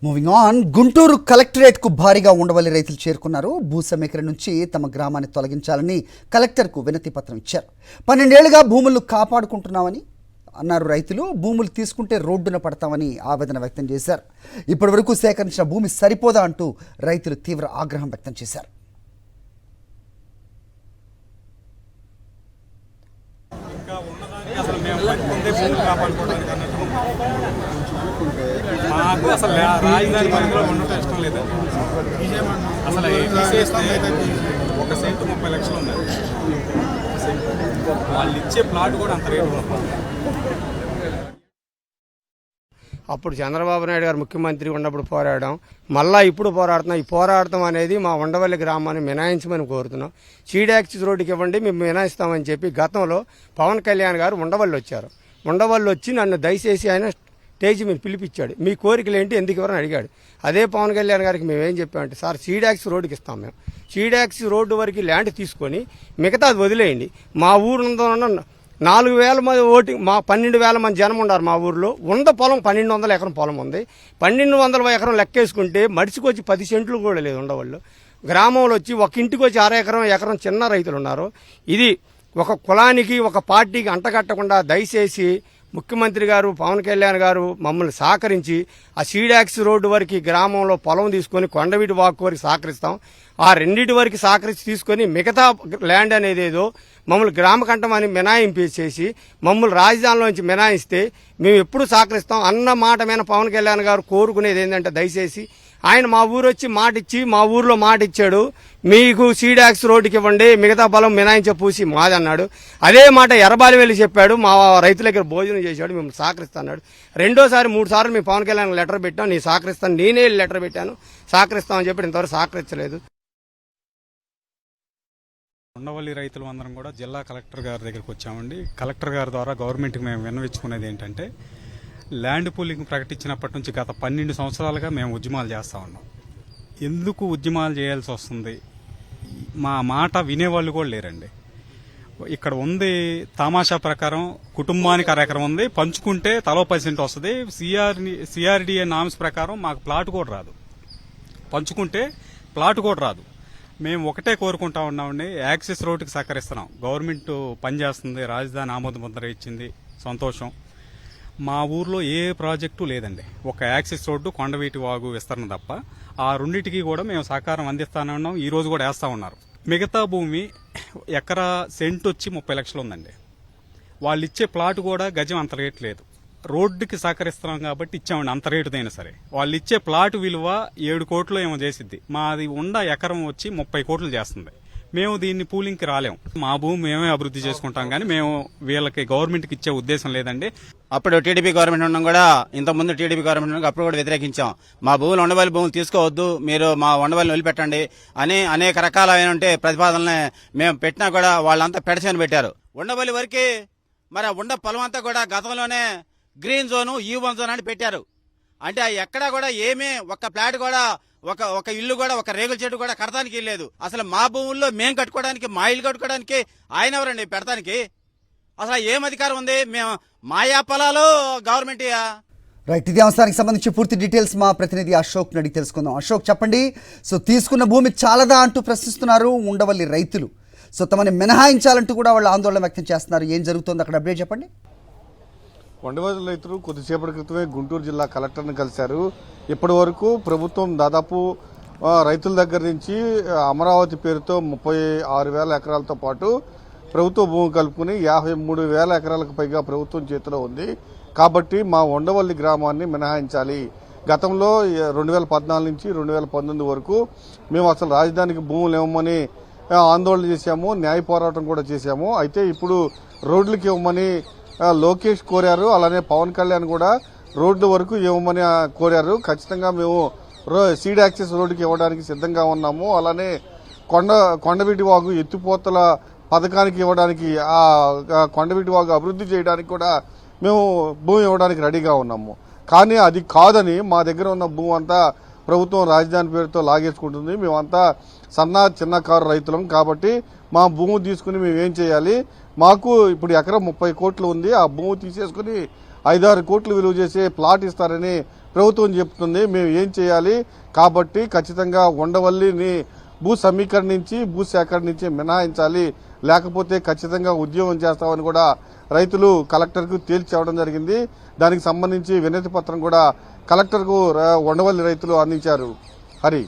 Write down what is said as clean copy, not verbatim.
Moving on, Guntur కలెక్టరేట్కు భారీగా ఉండవల్లి రైతులు చేరుకున్నారు. భూ సమీకరణ నుంచి తమ గ్రామాన్ని తొలగించాలని కలెక్టర్కు వినతి పత్రం ఇచ్చారు. 12 ఏళ్లుగా భూములు కాపాడుకుంటున్నామని అన్నారు రైతులు. భూములు తీసుకుంటే రోడ్డున పడతామని ఆవేదన వ్యక్తం చేశారు. ఇప్పటి వరకు సేకరించిన భూమి సరిపోదా అంటూ రైతులు తీవ్ర ఆగ్రహం వ్యక్తం చేశారు. మాకు అసలు రాజధాని పరిధిలో ఉండటం ఇష్టం లేదు. అసలు తీసేస్తే ఒక సెంటు 30 లక్షలు ఉంది. వాళ్ళు ఇచ్చే ప్లాట్ కూడా అంత రేటు ఉంది. అప్పుడు చంద్రబాబు నాయుడు గారు ముఖ్యమంత్రి ఉన్నప్పుడు పోరాడడం, మళ్ళీ ఇప్పుడు పోరాడుతున్నాం. ఈ పోరాడటం అనేది మా ఉండవల్లి గ్రామాన్ని మినాయించమని కోరుతున్నాం. సీడాక్సిస్ రోడ్డుకి ఇవ్వండి, మేము మినాయిస్తామని చెప్పి గతంలో పవన్ కళ్యాణ్ గారు ఉండవల్లి వచ్చారు. ఉండవల్లి వచ్చి నన్ను దయచేసి ఆయన స్టేజ్ మీద పిలిపించాడు. మీ కోరికలు ఏంటి, ఎందుకు ఎవరని అడిగాడు. అదే పవన్ కళ్యాణ్ గారికి మేమేం చెప్పామంటే, సార్ సీడాక్సిస్ రోడ్డుకి ఇస్తాం, మేము సీడాక్సిస్ రోడ్డు వరకు ల్యాండ్ తీసుకొని మిగతా అది వదిలేయండి. మా ఊరు 4,000 మంది ఓటింగ్, మా 12,000 మంది జనం ఉన్నారు. మా ఊర్లో ఉన్న పొలం 1,200 ఎకరం పొలం ఉంది. 1,200 ఎకరం లెక్కేసుకుంటే మడిసికొచ్చి 10 సెంట్లు కూడా లేదు ఉండవాళ్ళు. గ్రామంలో వచ్చి ఒక ఇంటికి వచ్చి 6 ఎకరం చిన్న రైతులు ఉన్నారు. ఇది ఒక కులానికి ఒక పార్టీకి అంటగట్టకుండా దయచేసి ముఖ్యమంత్రి గారు పవన్ కళ్యాణ్ గారు మమ్మల్ని సహకరించి ఆ సీడాక్సిస్ రోడ్డు వరకు గ్రామంలో పొలం తీసుకొని కొండవీటి వాక్ వరకు సహకరిస్తాం. ఆ రెండింటి వరకు సహకరించి తీసుకొని మిగతా ల్యాండ్ అనేది ఏదో మమ్మల్ని గ్రామ కంఠమని మినాయింపేసేసి మమ్మల్ని రాజధానిలోంచి మినాయిస్తే మేము ఎప్పుడు సహకరిస్తాం అన్న మాట మీద పవన్ కళ్యాణ్ గారు కోరుకునేది ఏంటంటే, దయచేసి ఆయన మా ఊరు వచ్చి మాట ఇచ్చి మా ఊర్లో మాట ఇచ్చాడు, మీకు సీడాక్సిస్ రోడ్డుకి ఇవ్వండి, మిగతా పొలం మినాయించ పూసి మాదన్నాడు. అదే మాట ఎర్రబాలి వెళ్ళి చెప్పాడు. మా రైతుల దగ్గర భోజనం చేశాడు, మేము సహకరిస్తాడు. 3 సార్లు మేము పవన్ కళ్యాణ్ లెటర్ పెట్టాం, నేను సహకరిస్తాను, నేనే లెటర్ పెట్టాను, సహకరిస్తామని చెప్పి ఇంతవరకు సహకరించలేదు. ఉండవల్లి రైతులు అందరం కూడా జిల్లా కలెక్టర్ గారి దగ్గరికి వచ్చామండి. కలెక్టర్ గారి ద్వారా గవర్నమెంట్కి మేము విన్నవించుకునేది ఏంటంటే, ల్యాండ్ పూలింగ్ ప్రకటించినప్పటి నుంచి గత 12 సంవత్సరాలుగా మేము ఉద్యమాలు చేస్తూ ఉన్నాం. ఎందుకు ఉద్యమాలు చేయాల్సి వస్తుంది, మా మాట వినేవాళ్ళు కూడా లేరండి. ఇక్కడ ఉంది తమాషా ప్రకారం కుటుంబానికి 1 ఎకరం ఉంది, పంచుకుంటే తలో 10% వస్తుంది. సిఆర్డిఏ నామ్స్ ప్రకారం మాకు ప్లాట్ కూడా రాదు, పంచుకుంటే ప్లాట్ కూడా రాదు. మేము ఒకటే కోరుకుంటా ఉన్నామండి, యాక్సిస్ రోడ్డుకి సహకరిస్తున్నాం. గవర్నమెంట్ పనిచేస్తుంది, రాజధాని ఆమోద ముద్ర ఇచ్చింది, సంతోషం. మా ఊర్లో ఏ ప్రాజెక్టు లేదండి, ఒక యాక్సిస్ రోడ్డు కొండవీటి వాగు విస్తరణ తప్ప. ఆ రెండింటికి కూడా మేము సహకారం అందిస్తానే ఉన్నాం. ఈ రోజు కూడా వేస్తా ఉన్నారు. మిగతా భూమి ఎకరా సెంట్ వచ్చి 30 లక్షలు ఉందండి. వాళ్ళు ఇచ్చే ప్లాట్ కూడా గజం అంత రేటు లేదు. రోడ్డుకి సహకరిస్తున్నాం కాబట్టి ఇచ్చామండి, అంత రేటుదైనా సరే. వాళ్ళు ఇచ్చే ప్లాట్ విలువ 7 కోట్లు ఏమో చేసిద్ది, మాది ఉన్న ఎకరం వచ్చి 30 కోట్లు చేస్తుంది. మేము దీన్ని పూలింగ్కి రాలేము. మా భూమి మేమే అభివృద్ధి చేసుకుంటాం, కానీ మేము వీళ్ళకి గవర్నమెంట్కి ఇచ్చే ఉద్దేశం లేదండి. అప్పుడు టీడీపీ గవర్నమెంట్ ఉండడం కూడా, ఇంతకుముందు టీడీపీ గవర్నమెంట్ అప్పుడు కూడా వ్యతిరేకించాం. మా భూములు ఉండవల్లి భూములు తీసుకోవద్దు, మీరు మా ఉండవల్లిని వదిలిపెట్టండి అని అనేక రకాలైన ప్రతిపాదనలు మేము పెట్టినా కూడా వాళ్ళంతా పెడచని పెట్టారు. ఉండవల్లి వరకు మరి ఉండ పొలం అంతా కూడా గతంలోనే గ్రీన్ జోను, E1 జోన్ అని పెట్టారు. అంటే ఎక్కడా కూడా ఏమీ ఒక ప్లాట్ కూడా, ఒక ఇల్లు కూడా, ఒక రేగుల చెట్టు కూడా కడతానికి లేదు. అసలు మా భూముల్లో మేము కట్టుకోవడానికి, మా ఇల్లు కట్టుకోవడానికి ఆయన ఎవరండి పెడతానికి? అసలు ఏం అధికారం ఉంది? మేము మాయా పొలాలు గవర్నమెంట్. రైట్, ఇదే అంశానికి సంబంధించి పూర్తి డీటెయిల్స్ మా ప్రతినిధి అశోక్ అడిగి తెలుసుకుందాం. అశోక్, చెప్పండి. సో తీసుకున్న భూమి చాలదా అంటూ ప్రశ్నిస్తున్నారు ఉండవల్లి రైతులు. సో తమని మినహాయించాలంటూ కూడా వాళ్ళు ఆందోళన వ్యక్తం చేస్తున్నారు. ఏం జరుగుతుంది అక్కడ, అప్డేట్ చెప్పండి. ఉండవల్లి రైతులు కొద్దిసేపటి క్రితమే గుంటూరు జిల్లా కలెక్టర్ని కలిశారు. ఇప్పటి వరకు ప్రభుత్వం దాదాపు రైతుల దగ్గర నుంచి అమరావతి పేరుతో 36,000 ఎకరాలతో పాటు ప్రభుత్వ భూమి కలుపుకుని 53,000 ఎకరాలకు పైగా ప్రభుత్వం చేతిలో ఉంది. కాబట్టి మా ఉండవల్లి గ్రామాన్ని మినహాయించాలి. గతంలో 2014 నుంచి 2019 వరకు మేము అసలు రాజధానికి భూములు ఇవ్వమని ఆందోళన చేశాము, న్యాయ పోరాటం కూడా చేశాము. అయితే ఇప్పుడు రోడ్లకి ఇవ్వమని లోకేష్ కోరారు, అలానే పవన్ కళ్యాణ్ కూడా రోడ్ల వరకు ఇవ్వమని కోరారు. ఖచ్చితంగా మేము సీడాక్సిస్ రోడ్డుకి ఇవ్వడానికి సిద్ధంగా ఉన్నాము. అలానే కొండవీటి వాగు ఎత్తిపోతల పథకానికి ఇవ్వడానికి, ఆ కొండవీటి వాగు అభివృద్ధి చేయడానికి కూడా మేము భూమి ఇవ్వడానికి రెడీగా ఉన్నాము. కానీ అది కాదని మా దగ్గర ఉన్న భూమి అంతా ప్రభుత్వం రాజధాని పేరుతో లాగేసుకుంటుంది. మేమంతా చిన్నకారు రైతులం కాబట్టి మా భూమి తీసుకుని మేమేం చేయాలి? మాకు ఇప్పుడు ఎకరం 30 కోట్లు ఉంది, ఆ భూమి తీసేసుకుని 5-6 కోట్లు విలువ చేసే ప్లాట్ ఇస్తారని ప్రభుత్వం చెప్తుంది మేము ఏం చేయాలి, కాబట్టి ఖచ్చితంగా ఉండవల్లిని భూ సమీకరించి భూ సేకరణ నుంచి మినహాయించాలి, లేకపోతే ఖచ్చితంగా ఉద్యోగం చేస్తామని కూడా రైతులు కలెక్టర్కు తేల్చి చెప్పడం జరిగింది. దానికి సంబంధించి వినతి పత్రం కూడా కలెక్టర్కు ఉండవల్లి రైతులు అందించారు. హరి.